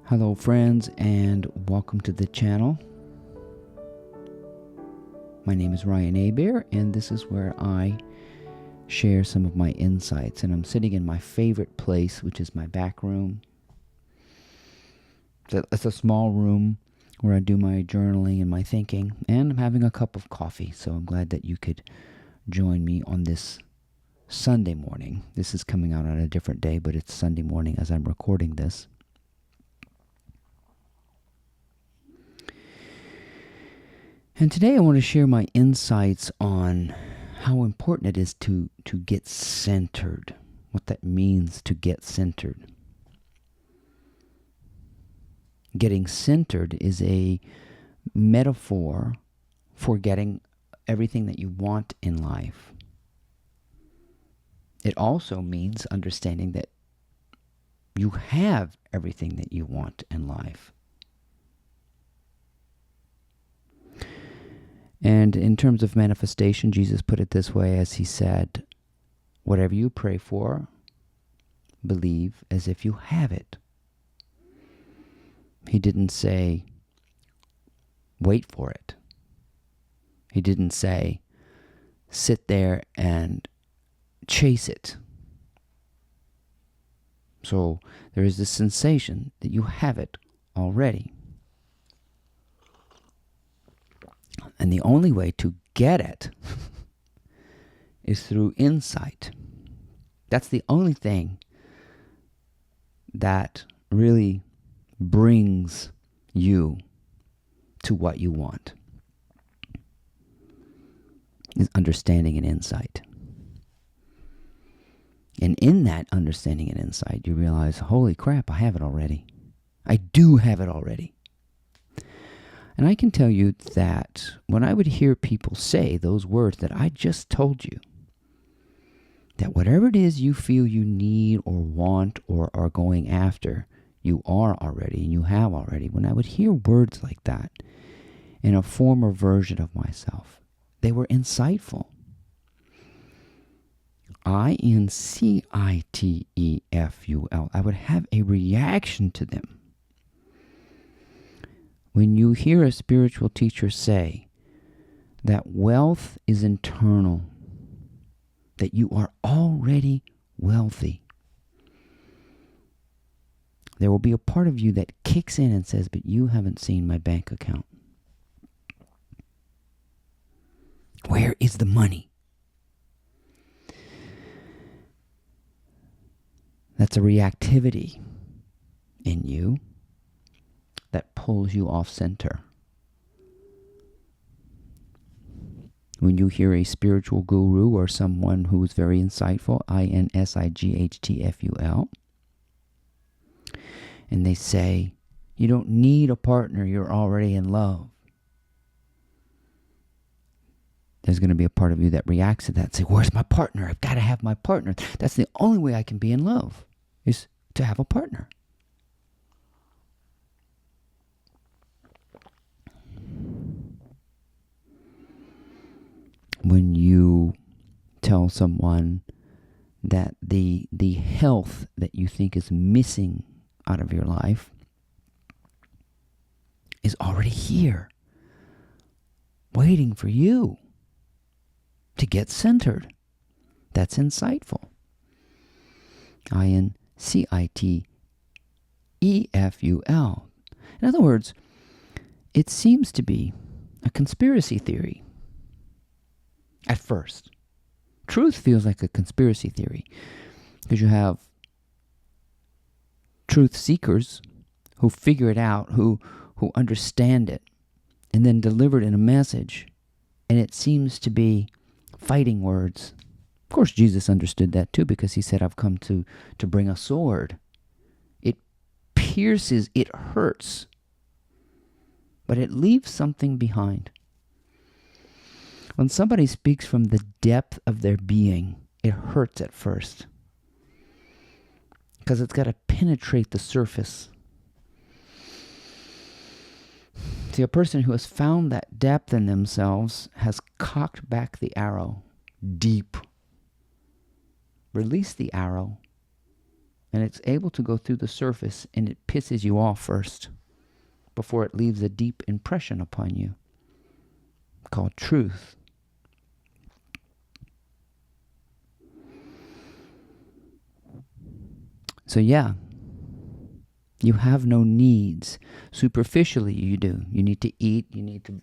Hello friends, and welcome to the channel. My name is Ryan Abear, and this is where I share some of my insights. And I'm sitting in my favorite place, which is my back room. It's a small room where I do my journaling and my thinking, and I'm having a cup of coffee. So I'm glad that you could join me on this Sunday morning. This is coming out on a different day, but it's Sunday morning as I'm recording this. And today I want to share my insights on how important it is to get centered, what that means to get centered. Getting centered is a metaphor for getting everything that you want in life. It also means understanding that you have everything that you want in life. And in terms of manifestation, Jesus put it this way as he said, whatever you pray for, believe as if you have it. He didn't say, wait for it. He didn't say, sit there and chase it. So there is this sensation that you have it already. And the only way to get it is through insight. That's the only thing that really brings you to what you want, is understanding and insight. And in that understanding and insight, you realize, holy crap, I have it already. I do have it already. And I can tell you that when I would hear people say those words that I just told you, that whatever it is you feel you need or want or are going after, you are already and you have already. When I would hear words like that in a former version of myself, they were insightful. INCITEFUL. I would have a reaction to them. When you hear a spiritual teacher say that wealth is internal, that you are already wealthy, there will be a part of you that kicks in and says, but you haven't seen my bank account. Where is the money? That's a reactivity in you that pulls you off center. When you hear a spiritual guru or someone who is very insightful, INSIGHTFUL, and they say, you don't need a partner, you're already in love. There's going to be a part of you that reacts to that and say, where's my partner? I've got to have my partner. That's the only way I can be in love, is to have a partner. When you tell someone that the health that you think is missing out of your life is already here, waiting for you to get centered. That's insightful. INCITEFUL. In other words, it seems to be a conspiracy theory. At first, truth feels like a conspiracy theory because you have truth seekers who figure it out, who understand it, and then deliver it in a message, and it seems to be fighting words. Of course, Jesus understood that too, because he said, I've come to bring a sword. It pierces, it hurts, but it leaves something behind. When somebody speaks from the depth of their being, it hurts at first because it's got to penetrate the surface. See, a person who has found that depth in themselves has cocked back the arrow deep. Release the arrow And it's able to go through the surface, and it pisses you off first before it leaves a deep impression upon you, called truth. So yeah, you have no needs. Superficially you do. You need to eat, you need to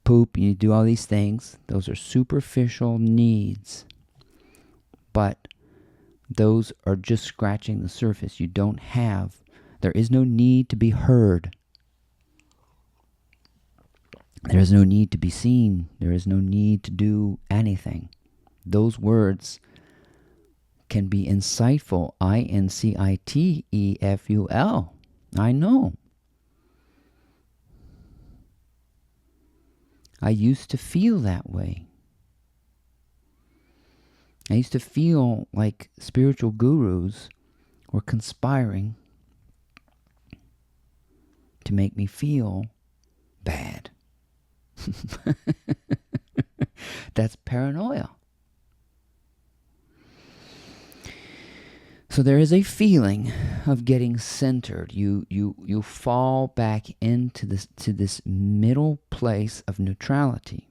poop, you need to do all these things. Those are superficial needs. But those are just scratching the surface. There is no need to be heard. There is no need to be seen. There is no need to do anything. Those words can be insightful. Inciteful. I know. I used to feel that way. I used to feel like spiritual gurus were conspiring to make me feel bad. That's paranoia. So there is a feeling of getting centered. You fall back into this middle place of neutrality.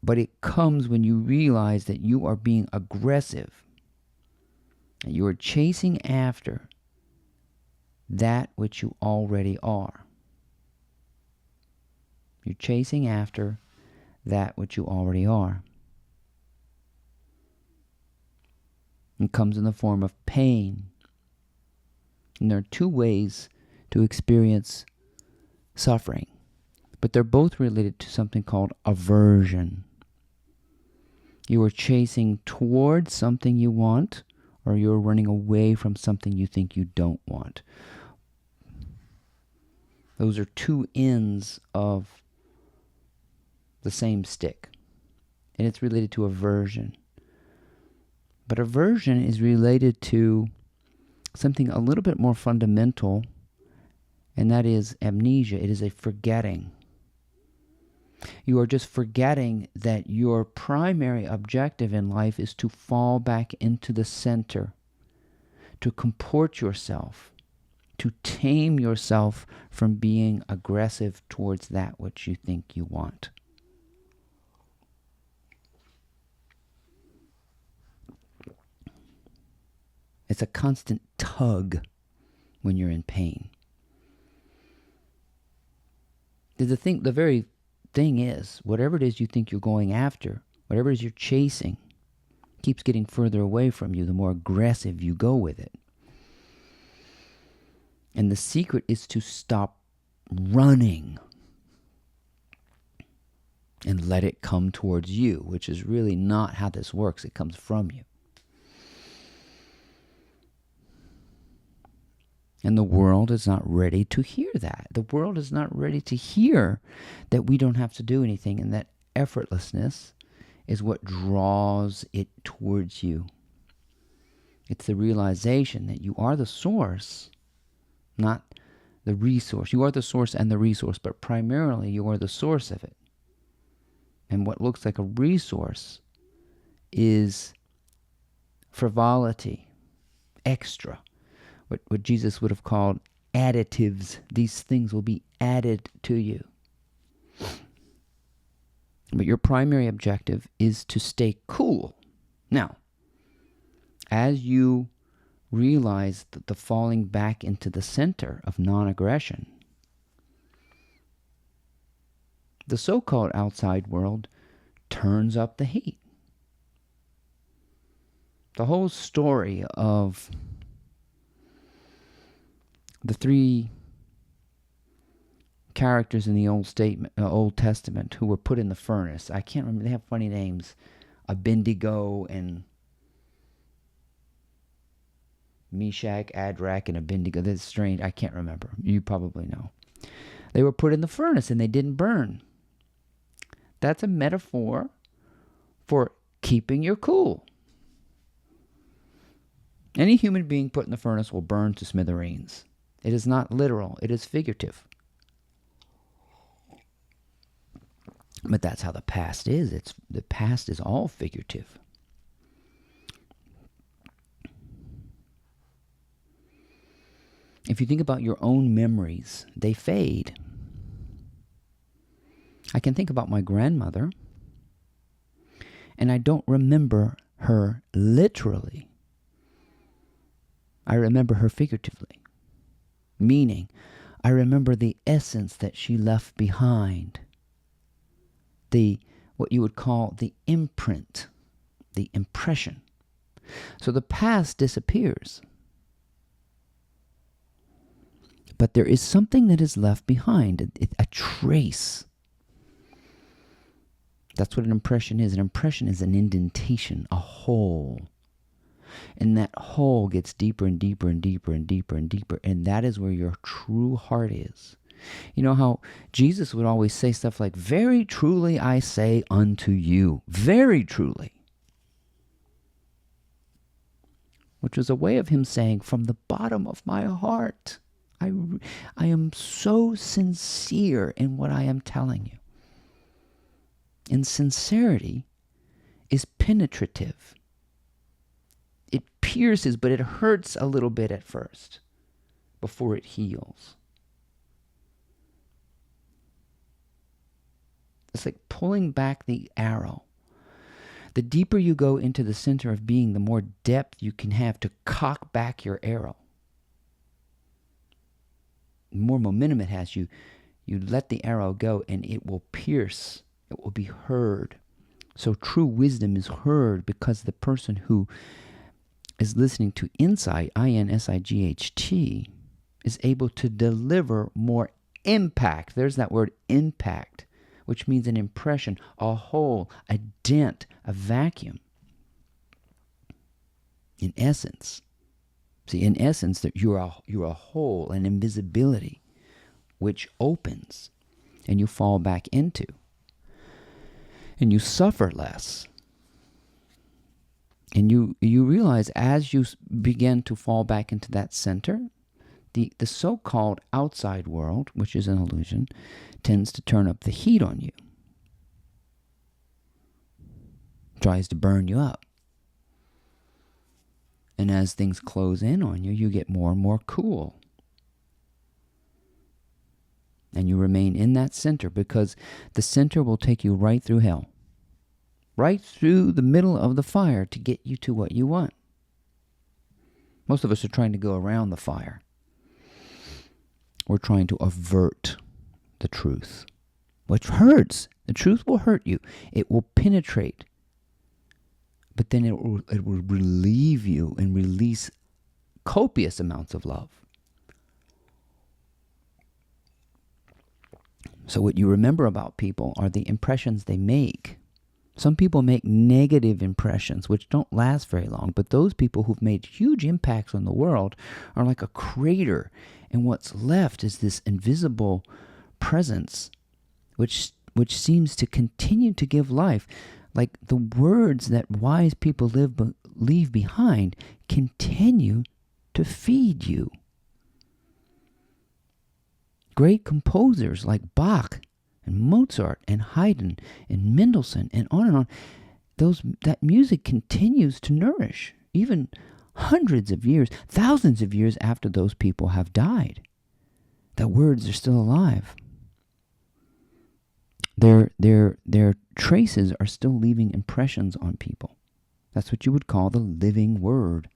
But it comes when you realize that you are being aggressive, and you are chasing after that which you already are. You're chasing after that which you already are. It comes in the form of pain. And there are two ways to experience suffering, but they're both related to something called aversion. You are chasing towards something you want, or you're running away from something you think you don't want. Those are two ends of the same stick, and it's related to aversion. But aversion is related to something a little bit more fundamental, and that is amnesia. It is a forgetting. You are just forgetting that your primary objective in life is to fall back into the center, to comport yourself, to tame yourself from being aggressive towards that which you think you want. It's a constant tug when you're in pain. The very thing is, whatever it is you think you're going after, whatever it is you're chasing, keeps getting further away from you the more aggressive you go with it. And the secret is to stop running and let it come towards you, which is really not how this works. It comes from you. And the world is not ready to hear that. The world is not ready to hear that we don't have to do anything, and that effortlessness is what draws it towards you. It's the realization that you are the source, not the resource. You are the source and the resource, but primarily you are the source of it. And what looks like a resource is frivolity, extra. What Jesus would have called additives. These things will be added to you. But your primary objective is to stay cool. Now, as you realize that the falling back into the center of non-aggression, the so-called outside world turns up the heat. The whole story of the three characters in the Old Testament who were put in the furnace. I can't remember. They have funny names. Abednego and Meshach, Adrak, and Abednego. That's strange. I can't remember. You probably know. They were put in the furnace and they didn't burn. That's a metaphor for keeping your cool. Any human being put in the furnace will burn to smithereens. It is not literal. It is figurative. But that's how the past is. The past is all figurative. If you think about your own memories, they fade. I can think about my grandmother, and I don't remember her literally. I remember her figuratively, meaning I remember the essence that she left behind, what you would call the imprint, the impression. So the past disappears, but there is something that is left behind, a trace. That's what an impression is. An impression is an indentation, a hole. And that hole gets deeper and deeper and deeper and deeper and deeper. And that is where your true heart is. You know how Jesus would always say stuff like, very truly I say unto you. Very truly. Which was a way of him saying, from the bottom of my heart, I am so sincere in what I am telling you. And sincerity is penetrative. It pierces, but it hurts a little bit at first before it heals. It's like pulling back the arrow. The deeper you go into the center of being, the more depth you can have to cock back your arrow. The more momentum it has, you let the arrow go and it will pierce. It will be heard. So true wisdom is heard because the person who is listening to insight, INSIGHT, is able to deliver more impact. There's that word impact, which means an impression, a hole, a dent, a vacuum. In essence, that you're a hole, an invisibility, which opens and you fall back into. And you suffer less. And you realize as you begin to fall back into that center, the so-called outside world, which is an illusion, tends to turn up the heat on you. Tries to burn you up. And as things close in on you, you get more and more cool. And you remain in that center because the center will take you right through hell. Right through the middle of the fire to get you to what you want. Most of us are trying to go around the fire. We're trying to avert the truth, which hurts. The truth will hurt you. It will penetrate. But then it will relieve you and release copious amounts of love. So what you remember about people are the impressions they make. Some people make negative impressions which don't last very long, but those people who've made huge impacts on the world are like a crater, and what's left is this invisible presence which seems to continue to give life. Like the words that wise people leave behind continue to feed you. Great composers like Bach and Mozart and Haydn and Mendelssohn and on, that music continues to nourish, even hundreds of years, thousands of years after those people have died. The words are still alive. Their traces are still leaving impressions on people. That's what you would call the living word.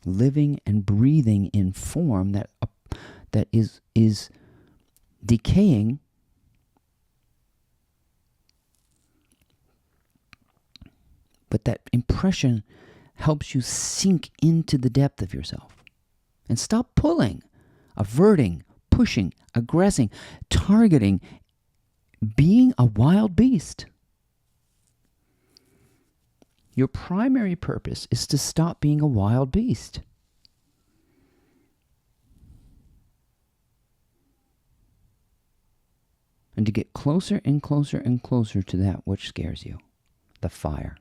Living and breathing in form that is decaying, but that impression helps you sink into the depth of yourself. And stop pulling, averting, pushing, aggressing, targeting, being a wild beast. Your primary purpose is to stop being a wild beast. And to get closer and closer and closer to that which scares you, the fire.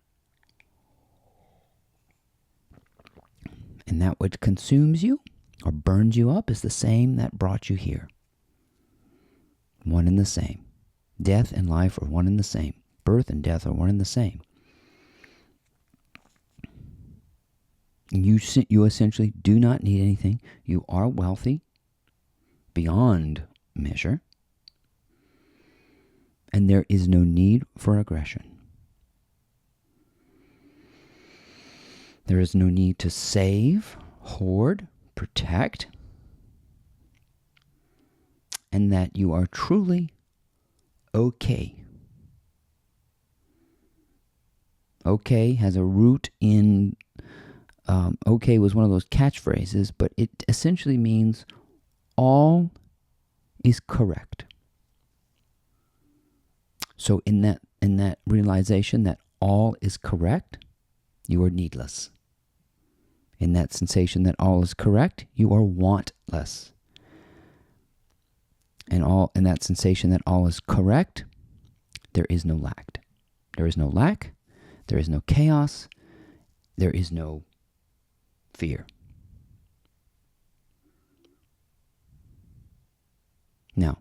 And that which consumes you or burns you up is the same that brought you here. One and the same. Death and life are one and the same. Birth and death are one and the same. You essentially do not need anything. You are wealthy beyond measure. And there is no need for aggression. There is no need to save, hoard, protect. And that you are truly okay. Okay has a root in, okay was one of those catchphrases, but it essentially means all is correct. So in that realization that all is correct, you are needless. In that sensation that all is correct, you are wantless. And in that sensation that all is correct, there is no lack. There is no lack. There is no chaos. There is no fear. Now,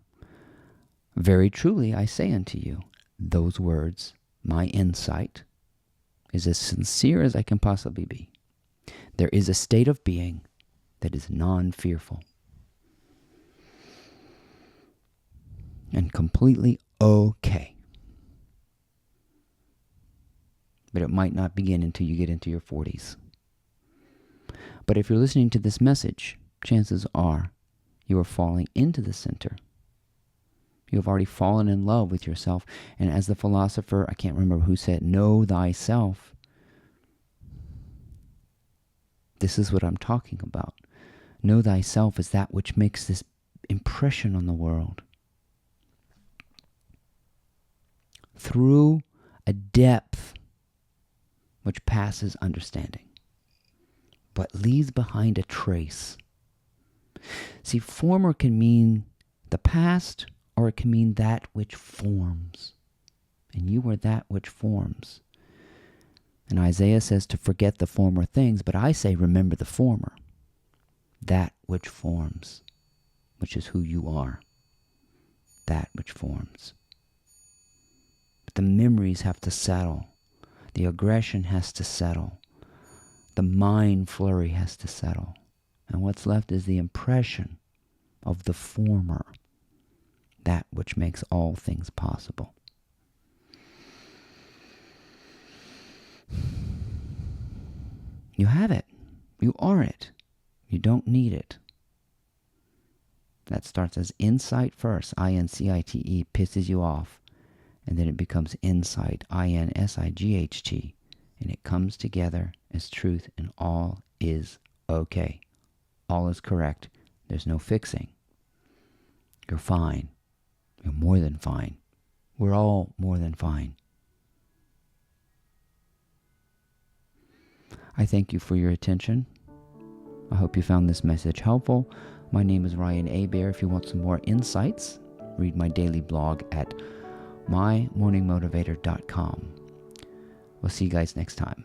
very truly I say unto you, those words, my insight, is as sincere as I can possibly be. There is a state of being that is non-fearful and completely okay. But it might not begin until you get into your 40s. But if you're listening to this message, chances are you are falling into the center. You have already fallen in love with yourself. And as the philosopher, I can't remember who said, know thyself. This is what I'm talking about. Know thyself is that which makes this impression on the world. Through a depth which passes understanding, but leaves behind a trace. See, former can mean the past, or it can mean that which forms. And you are that which forms. And Isaiah says to forget the former things, but I say remember the former. That which forms, which is who you are. That which forms. But the memories have to settle. The aggression has to settle. The mind flurry has to settle. And what's left is the impression of the former. That which makes all things possible. You have it. You are it. You don't need it. That starts as insight first. I-N-C-I-T-E pisses you off. And then it becomes insight. I-N-S-I-G-H-T. And it comes together as truth, and all is okay. All is correct. There's no fixing. You're fine. You're more than fine. We're all more than fine. I thank you for your attention. I hope you found this message helpful. My name is Ryan Hebert. If you want some more insights, read my daily blog at mymorningmotivator.com. We'll see you guys next time.